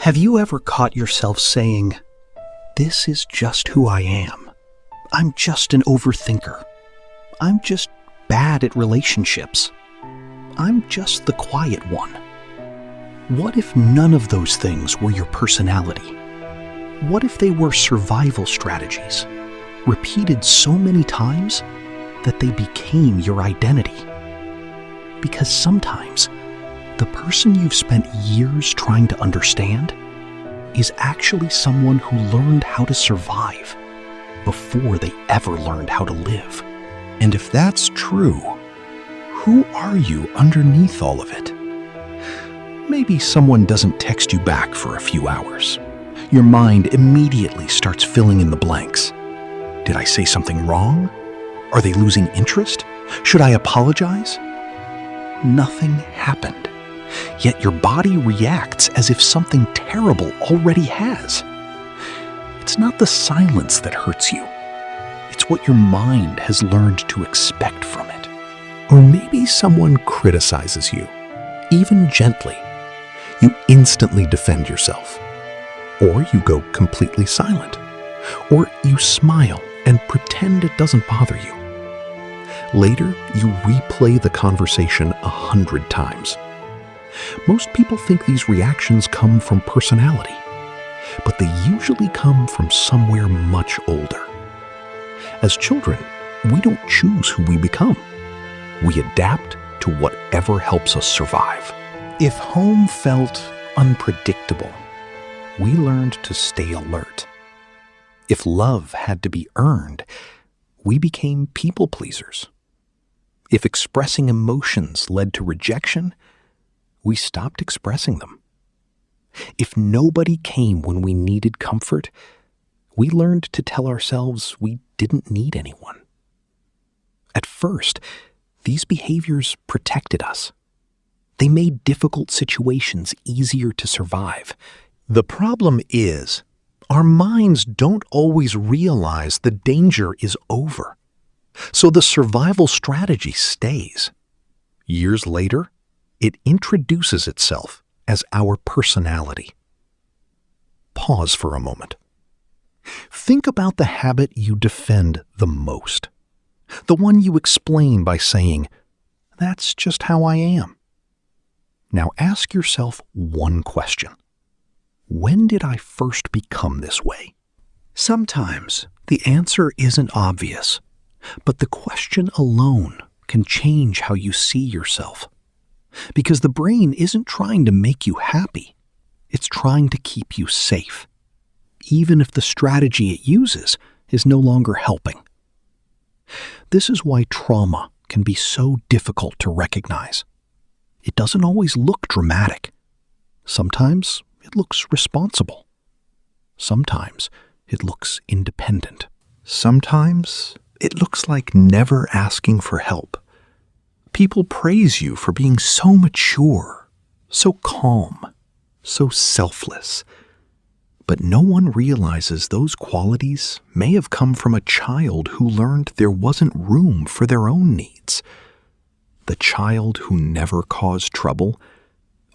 Have you ever caught yourself saying, "This is just who I am. I'm just an overthinker. I'm just bad at relationships. I'm just the quiet one"? What if none of those things were your personality? What if they were survival strategies, repeated so many times that they became your identity? Because sometimes the person you've spent years trying to understand is actually someone who learned how to survive before they ever learned how to live. And if that's true, who are you underneath all of it? Maybe someone doesn't text you back for a few hours. Your mind immediately starts filling in the blanks. Did I say something wrong? Are they losing interest? Should I apologize? Nothing happened. Yet your body reacts as if something terrible already has. It's not the silence that hurts you. It's what your mind has learned to expect from it. Or maybe someone criticizes you, even gently. You instantly defend yourself. Or you go completely silent. Or you smile and pretend it doesn't bother you. Later, you replay the conversation 100 times. Most people think these reactions come from personality, but they usually come from somewhere much older. As children, we don't choose who we become. We adapt to whatever helps us survive. If home felt unpredictable, we learned to stay alert. If love had to be earned, we became people pleasers. If expressing emotions led to rejection, we stopped expressing them. If nobody came when we needed comfort, we learned to tell ourselves we didn't need anyone. At first, these behaviors protected us. They made difficult situations easier to survive. The problem is, our minds don't always realize the danger is over. So the survival strategy stays. Years later, it introduces itself as our personality. Pause for a moment. Think about the habit you defend the most. The one you explain by saying, "That's just how I am." Now ask yourself one question. When did I first become this way? Sometimes the answer isn't obvious, but the question alone can change how you see yourself. Because the brain isn't trying to make you happy, it's trying to keep you safe, even if the strategy it uses is no longer helping. This is why trauma can be so difficult to recognize. It doesn't always look dramatic. Sometimes it looks responsible. Sometimes it looks independent. Sometimes it looks like never asking for help. People praise you for being so mature, so calm, so selfless. But no one realizes those qualities may have come from a child who learned there wasn't room for their own needs. The child who never caused trouble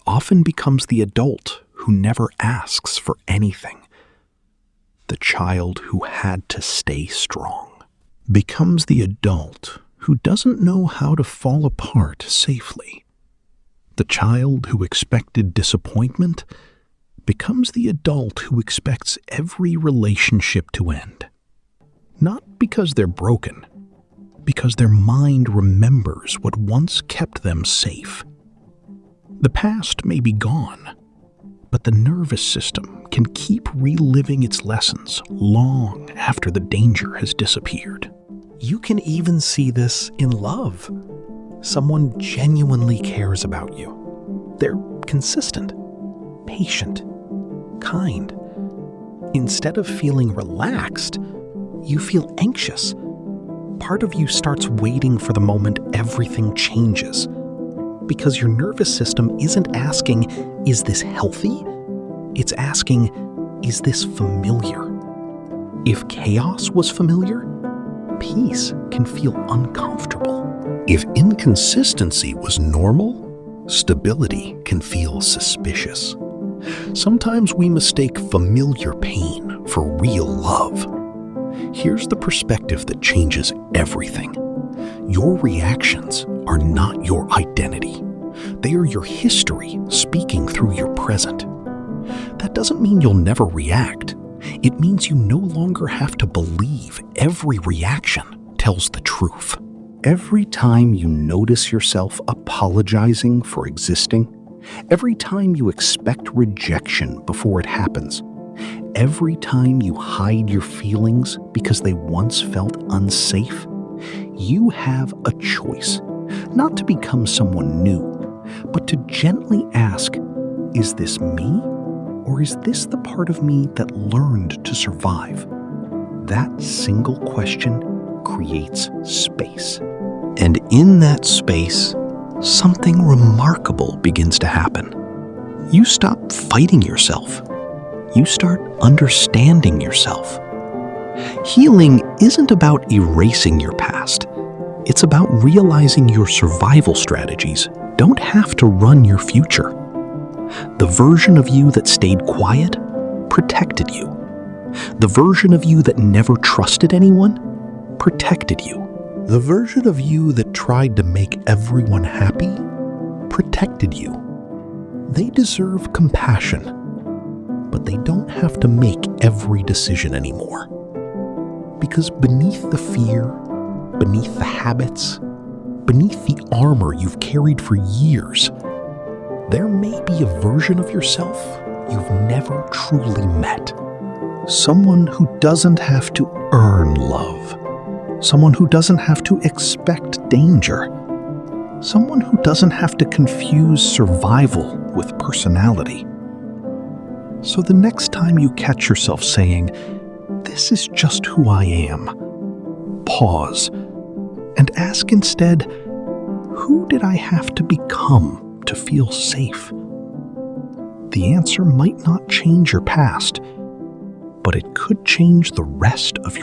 often becomes the adult who never asks for anything. The child who had to stay strong becomes the adult who doesn't know how to fall apart safely. The child who expected disappointment becomes the adult who expects every relationship to end. Not because they're broken, because their mind remembers what once kept them safe. The past may be gone, but the nervous system can keep reliving its lessons long after the danger has disappeared. You can even see this in love. Someone genuinely cares about you. They're consistent, patient, kind. Instead of feeling relaxed, you feel anxious. Part of you starts waiting for the moment everything changes. Because your nervous system isn't asking, "Is this healthy?" It's asking, "Is this familiar?" If chaos was familiar, peace can feel uncomfortable. If inconsistency was normal, stability can feel suspicious. Sometimes we mistake familiar pain for real love. Here's the perspective that changes everything. Your reactions are not your identity. They are your history speaking through your present. That doesn't mean you'll never react. It means you no longer have to believe every reaction tells the truth. Every time you notice yourself apologizing for existing, every time you expect rejection before it happens, every time you hide your feelings because they once felt unsafe, you have a choice, not to become someone new, but to gently ask, is this me? Or is this the part of me that learned to survive? That single question creates space. And in that space, something remarkable begins to happen. You stop fighting yourself. You start understanding yourself. Healing isn't about erasing your past. It's about realizing your survival strategies don't have to run your future. The version of you that stayed quiet protected you. The version of you that never trusted anyone protected you. The version of you that tried to make everyone happy protected you. They deserve compassion, but they don't have to make every decision anymore. Because beneath the fear, beneath the habits, beneath the armor you've carried for years, there may be a version of yourself you've never truly met. Someone who doesn't have to earn love. Someone who doesn't have to expect danger. Someone who doesn't have to confuse survival with personality. So the next time you catch yourself saying, "This is just who I am," pause and ask instead, who did I have to become to feel safe? The answer might not change your past, but it could change the rest of your